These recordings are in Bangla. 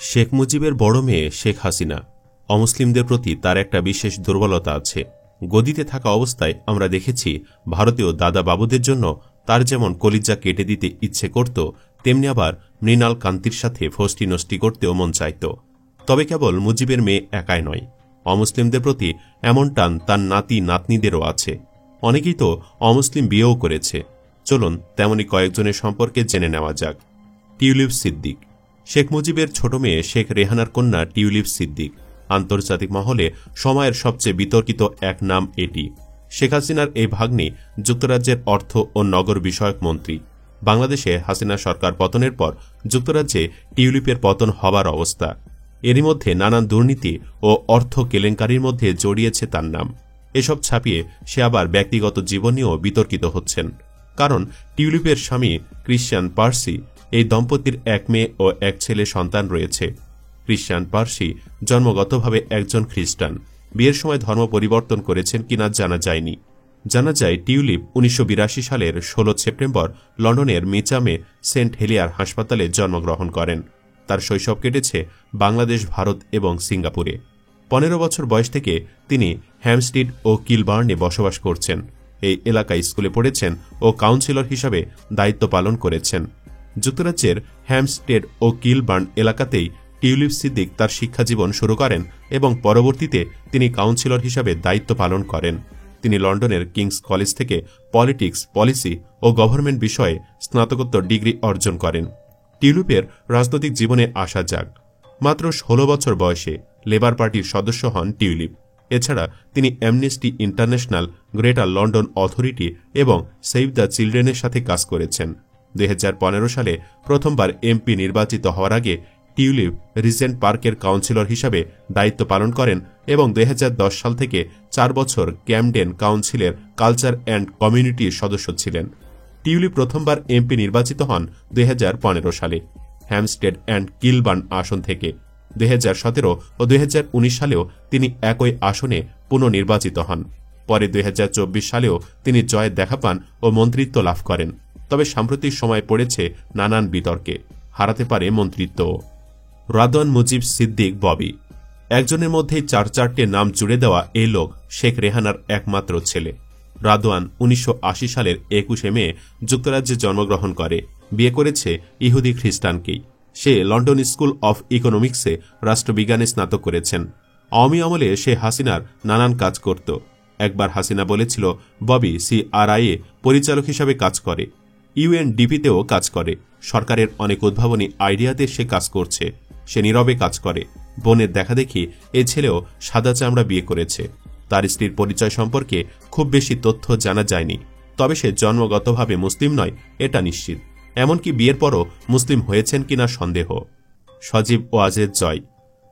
শেখ মুজিবের বড় মেয়ে শেখ হাসিনা অমুসলিমদের প্রতি তার একটা বিশেষ দুর্বলতা আছে। গদিতে থাকা অবস্থায় আমরা দেখেছি ভারতীয় দাদা বাবুদের জন্য তার যেমন কলিজা কেটে দিতে ইচ্ছে করত, তেমনি আবার মৃণাল কান্তির সাথে ফষ্টি নষ্টি করতেও মন চাইত। তবে কেবল মুজিবের মেয়ে একাই নয়, অমুসলিমদের প্রতি এমন টান তার নাতি নাতনিদেরও আছে। অনেকেই তো অমুসলিম বিয়েও করেছে। চলুন তেমনি কয়েকজনের সম্পর্কে জেনে নেওয়া যাক। টিউলিপ সিদ্দিক শেখ মুজিবের ছোট মেয়ে শেখ রেহানার কন্যা টিউলিপ সিদ্দিক। আন্তর্জাতিক মহলে সময়ের সবচেয়ে বিতর্কিত এক নাম এটি। শেখ হাসিনার এই ভাগ্নি যুক্তরাজ্যের অর্থ ও নগর বিষয়ক মন্ত্রী। বাংলাদেশে হাসিনা সরকার পতনের পর যুক্তরাজ্যে টিউলিপের পতন হবার অবস্থা। এরই মধ্যে নানান দুর্নীতি ও অর্থ কেলেঙ্কারির মধ্যে জড়িয়েছে তার নাম। এসব ছাপিয়ে সে আবার ব্যক্তিগত জীবন নিয়েও বিতর্কিত হচ্ছেন। কারণ টিউলিপের স্বামী ক্রিশ্চিয়ান পার্সি, এই দম্পতির এক মেয়ে ও এক ছেলে সন্তান রয়েছে। ক্রিশ্চিয়ান পার্সি জন্মগতভাবে একজন খ্রিস্টান। বিয়ের সময় ধর্ম পরিবর্তন করেছেন কিনা জানা যায়নি। জানা যায় টিউলিপ 1982 সালের 16 সেপ্টেম্বর লন্ডনের মিচামে সেন্ট হেলিয়ার হাসপাতালে জন্মগ্রহণ করেন। তার শৈশব কেটেছে বাংলাদেশ, ভারত এবং সিঙ্গাপুরে। 15 বছর বয়স থেকে তিনি হ্যামস্টিড ও কিলবার্নে বসবাস করছেন। এই এলাকায় স্কুলে পড়েছেন ও কাউন্সিলর হিসাবে দায়িত্ব পালন করেছেন। যুক্তরাজ্যের হ্যামস্টেড ও কিলবার্ন এলাকাতেই টিউলিপ সিদ্দিক তার শিক্ষাজীবন শুরু করেন এবং পরবর্তীতে তিনি কাউন্সিলর হিসাবে দায়িত্ব পালন করেন। তিনি লন্ডনের কিংস কলেজ থেকে পলিটিক্স, পলিসি ও গভর্নমেন্ট বিষয়ে স্নাতকোত্তর ডিগ্রি অর্জন করেন। টিউলিপের রাজনৈতিক জীবনে আসা যাক। মাত্র 16 বছর বয়সে লেবার পার্টির সদস্য হন টিউলিপ। এছাড়া তিনি amnesty international, greater London authority এবং সেভ দ্য চিলড্রেনের সাথে কাজ করেছেন। 2015 সালে প্রথমবার এমপি নির্বাচিত হওয়ার আগে টিউলিপ রিজেন্ট পার্কের কাউন্সিলর হিসাবে দায়িত্ব পালন করেন এবং 2010 সাল থেকে 4 বছর ক্যামডেন কাউন্সিলের কালচার অ্যান্ড কমিউনিটির সদস্য ছিলেন। টিউলিপ প্রথমবার এমপি নির্বাচিত হন 2015 সালে হ্যামস্টেড অ্যান্ড কিলবার্ন আসন থেকে। 2017 ও 2019 সালেও তিনি একই আসনে পুনর্নির্বাচিত হন। পরে 2024 সালেও তিনি জয়ের দেখা পান ও মন্ত্রিত্ব লাভ করেন। তবে সাম্প্রতিক সময় পড়েছে নানান বিতর্কে, হারাতে পারে মন্ত্রিত্ব। রাদওয়ান মুজিব সিদ্দিক ববি একজনের মধ্যেই 4-4টে নাম জুড়ে দেওয়া এই লোক শেখ রেহানার একমাত্র ছেলে। রাদওয়ান 1980 সালের 21 মে যুক্তরাজ্যে জন্মগ্রহণ করে। বিয়ে করেছে ইহুদি খ্রিস্টানকেই। সে লন্ডন স্কুল অফ ইকোনমিক্সে রাষ্ট্রবিজ্ঞানে স্নাতক করেছেন। আওয়ামী আমলে সে হাসিনার নানান কাজ করত। একবার হাসিনা বলেছিল ববি সিআরআইয়ে পরিচালক হিসাবে কাজ করে, ইউএনডিপিতেও কাজ করে। সরকারের অনেক উদ্ভাবনী আইডিয়াতে সে কাজ করছে। সে নীরবে কাজ করে। বোনের দেখা দেখি এ ছেলেও সাদা চামড়া বিয়ে করেছে। তার স্ত্রীর পরিচয় সম্পর্কে খুব বেশি তথ্য জানা যায়নি। তবে সে জন্মগতভাবে মুসলিম নয়, এটা নিশ্চিত। এমনকি বিয়ের পরও মুসলিম হয়েছেন কিনা সন্দেহ। সজীব ওয়াজেদ জয়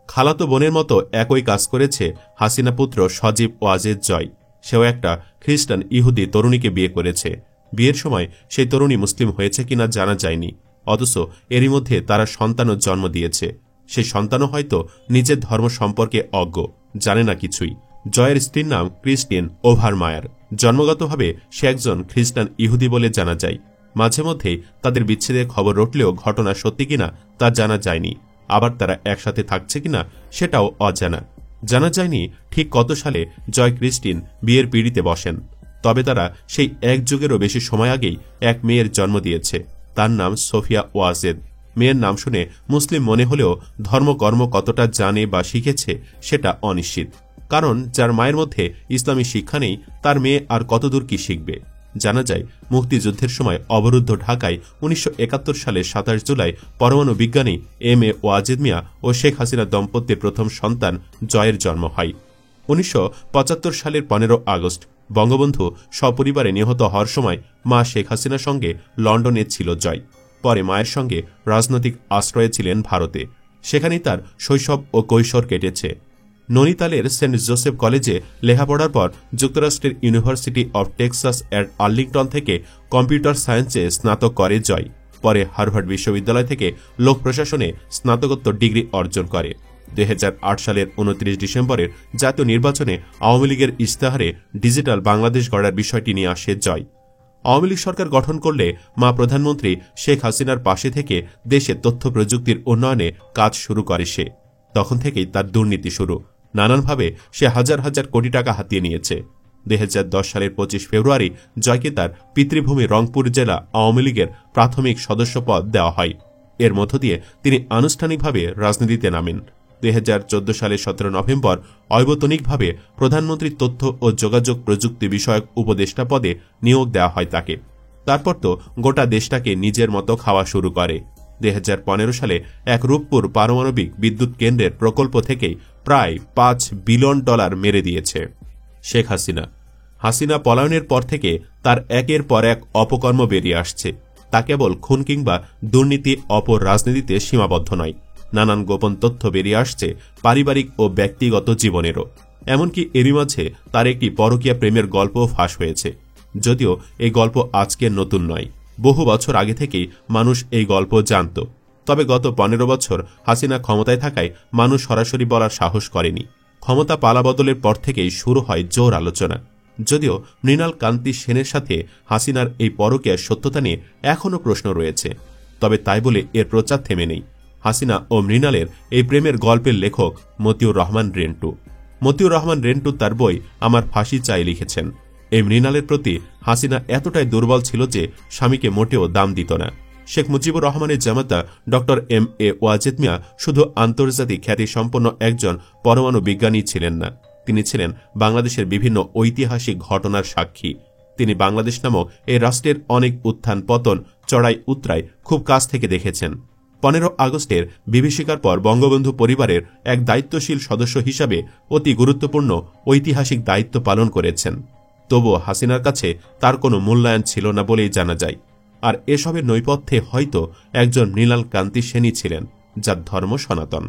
খালাতো বোনের মতো একই কাজ করেছে হাসিনা পুত্র সজীব ওয়াজেদ জয়। সেও একটা খ্রিস্টান ইহুদি তরুণীকে বিয়ে করেছে। বিয়ের সময় সেই তরুণী মুসলিম হয়েছে কিনা জানা যায়নি। অথচ এরই মধ্যে তারা সন্তানও জন্ম দিয়েছে। সেই সন্তানও হয়তো নিজের ধর্ম সম্পর্কে অজ্ঞ, জানে না কিছুই। জয়ের স্ত্রীর নাম ক্রিস্টিন ওভারমায়ার। জন্মগতভাবে সে একজন খ্রিস্টান ইহুদি বলে জানা যায়। মাঝে মধ্যেই তাদের বিচ্ছেদের খবর রটলেও ঘটনা সত্যি কিনা তা জানা যায়নি। আবার তারা একসাথে থাকছে কিনা সেটাও অজানা। জানা যায়নি ঠিক কত সালে জয় ক্রিস্টিন বিয়ের পিঁড়িতে বসেন। তবে তারা সেই এক যুগেরও বেশি সময় আগেই এক মেয়ের জন্ম দিয়েছে। তার নাম সোফিয়া ওয়াজেদ। মেয়ের নাম শুনে মুসলিম মনে হলেও ধর্মকর্ম কতটা জানে বা শিখেছে সেটা অনিশ্চিত। কারণ যার মায়ের মধ্যে ইসলামী শিক্ষা নেই, তার মেয়ে আর কতদূর কি শিখবে। জানা যায় মুক্তিযুদ্ধের সময় অবরুদ্ধ ঢাকায় 1971 সালের 27 জুলাই পরমাণু বিজ্ঞানী এম.এ. ওয়াজেদ মিয়া ও শেখ হাসিনা দম্পতির প্রথম সন্তান জয়ের জন্ম হয়। 1975 সালের 15 আগস্ট বঙ্গবন্ধু সপরিবারে নিহত হওয়ার সময় মা শেখ হাসিনার সঙ্গে লন্ডনে ছিল জয়। পরে মায়ের সঙ্গে রাজনৈতিক আশ্রয়ে ছিলেন ভারতে। সেখানেই তার শৈশব ও কৈশোর কেটেছে। ননিতালের সেন্ট জোসেফ কলেজে লেখাপড়ার পর যুক্তরাষ্ট্রের university of Texas at Arlington থেকে কম্পিউটার সায়েন্সে স্নাতক করে জয়। পরে হার্ভার্ড বিশ্ববিদ্যালয় থেকে লোক প্রশাসনে স্নাতকোত্তর ডিগ্রি অর্জন করে। 2008 সালের 29 ডিসেম্বরের জাতীয় নির্বাচনে আওয়ামী লীগের ইশতেহারে ডিজিটাল বাংলাদেশ গড়ার বিষয়টি নিয়ে আসে জয়। আওয়ামী লীগ সরকার গঠন করলে মা প্রধানমন্ত্রী শেখ হাসিনার পাশে থেকে দেশে তথ্য প্রযুক্তির উন্নয়নে কাজ শুরু করে সে। তখন থেকেই তার দুর্নীতি শুরু। নানানভাবে সে হাজার হাজার কোটি টাকা হাতিয়ে নিয়েছে। 2010 সালের 25 ফেব্রুয়ারি জয়কে তার পিতৃভূমি রংপুর জেলা আওয়ামী লীগের প্রাথমিক সদস্য পদ দেওয়া হয়। এর মধ্য দিয়ে তিনি আনুষ্ঠানিকভাবে রাজনীতিতে নামেন। 2014 সালের 17 নভেম্বর অবৈতনিকভাবে প্রধানমন্ত্রীর তথ্য ও যোগাযোগ প্রযুক্তি বিষয়ক উপদেষ্টা পদে নিয়োগ দেওয়া হয় তাকে। তারপর তো গোটা দেশটাকে নিজের মতো খাওয়া শুরু করে। 2015 সালে এক রূপপুর পারমাণবিক বিদ্যুৎ কেন্দ্রের প্রকল্প থেকেই প্রায় $5 বিলিয়ন মেরে দিয়েছে শেখ হাসিনা। হাসিনা পলায়নের পর থেকে তার একের পর এক অপকর্ম বেরিয়ে আসছে। তা কেবল খুন কিংবা দুর্নীতি অপর রাজনীতিতে সীমাবদ্ধ নয়। নানান গোপন তথ্য বেরিয়ে আসছে পারিবারিক ও ব্যক্তিগত জীবনেরও। এমনকি এরই মাঝে তার একটি পরকীয়া প্রেমের গল্পও ফাঁস হয়েছে। যদিও এই গল্প আজকের নতুন নয়, বহু বছর আগে থেকেই মানুষ এই গল্প জানত। তবে গত 15 বছর হাসিনা ক্ষমতায় থাকায় মানুষ সরাসরি বলার সাহস করেনি। ক্ষমতা পালাবদলের পর থেকেই শুরু হয় জোর আলোচনা। যদিও মৃণাল কান্তি সেনের সাথে হাসিনার এই পরকীয়ার সত্যতা নিয়ে এখনও প্রশ্ন রয়েছে, তবে তাই বলে এর প্রচার থেমে নেই। হাসিনা ও মৃণালের এই প্রেমের গল্পের লেখক মতিউর রহমান রেন্টু। মতিউর রহমান রেন্টু তার বই আমার ফাঁসি চাই লিখেছেন। এই মৃণালের প্রতি হাসিনা এতটাই দুর্বল ছিল যে স্বামীকে মোটেও দাম দিত না। শেখ মুজিবুর রহমানের জামাতা ডা.এম.এ. ওয়াজেদ মিয়া শুধু আন্তর্জাতিক খ্যাতিসম্পন্ন একজন পরমাণু বিজ্ঞানী ছিলেন না, তিনি ছিলেন বাংলাদেশের বিভিন্ন ঐতিহাসিক ঘটনার সাক্ষী। তিনি বাংলাদেশ নামক এই রাষ্ট্রের অনেক উত্থান পতন, চড়াই উতরাই খুব কাছ থেকে দেখেছেন। 15 আগস্টের বিভীষিকার পর বঙ্গবন্ধু পরিবারের এক দায়িত্বশীল সদস্য হিসাবে অতি গুরুত্বপূর্ণ ঐতিহাসিক দায়িত্ব পালন করেছেন। তবুও হাসিনার কাছে তার কোনো মূল্যায়ন ছিল না বলেই জানা যায়। আর এসবের নৈপথ্যে হয়তো একজন মৃণাল কান্তি সেনই ছিলেন, যার ধর্ম সনাতন।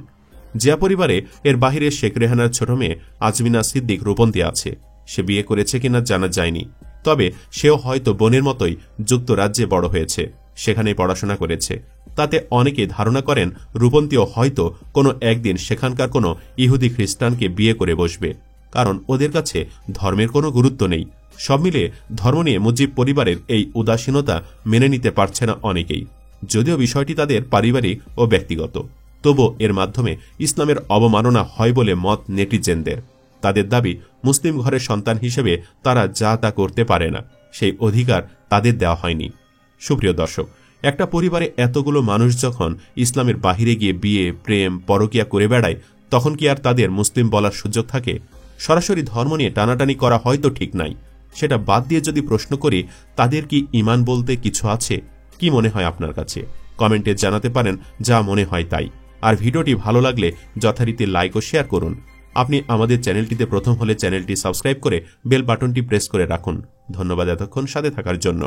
জিয়া পরিবারে এর বাহিরে শেখ রেহানার ছোট মেয়ে আজমিনা সিদ্দিক রূপন্তী আছে। সে বিয়ে করেছে কিনা জানা যায়নি, তবে সেও হয়তো বোনের মতোই যুক্তরাজ্যে বড় হয়েছে, সেখানেই পড়াশোনা করেছে। তাতে অনেকে ধারণা করেন রূপন্তীও হয়তো কোনো একদিন সেখানকার কোনো ইহুদি খ্রিস্টানকে বিয়ে করে বসবে, কারণ ওদের কাছে ধর্মের কোনো গুরুত্ব নেই। সব মিলে ধর্ম নিয়ে মুজিব পরিবারের এই উদাসীনতা মেনে নিতে পারছে না অনেকেই। যদিও বিষয়টি তাদের পারিবারিক ও ব্যক্তিগত, তবু এর মাধ্যমে ইসলামের অবমাননা হয় বলে মত নেটিজেনদের। তাদের দাবি মুসলিম ঘরের সন্তান হিসেবে তারা যা তা করতে পারে না, সেই অধিকার তাদের দেওয়া হয়নি। সুপ্রিয় দর্শক, একটা পরিবারে এতগুলো মানুষ যখন ইসলামের বাহিরে গিয়ে বিয়ে, প্রেম, পরকীয়া করে বেড়ায়, তখন কি আর তাদের মুসলিম বলার সুযোগ থাকে? সরাসরি ধর্ম নিয়ে টানাটানি করা হয়তো ঠিক নাই, সেটা বাদ দিয়ে যদি প্রশ্ন করি তাদের কি ঈমান বলতে কিছু আছে? কি মনে হয় আপনার কাছে? কমেন্টে জানাতে পারেন যা মনে হয় তাই। আর ভিডিওটি ভালো লাগলে যথারীতি লাইক ও শেয়ার করুন। আপনি আমাদের চ্যানেলটিতে প্রথম হলে চ্যানেলটি সাবস্ক্রাইব করে বেল বাটনটি প্রেস করে রাখুন। ধন্যবাদ এতক্ষণ সাথে থাকার জন্য।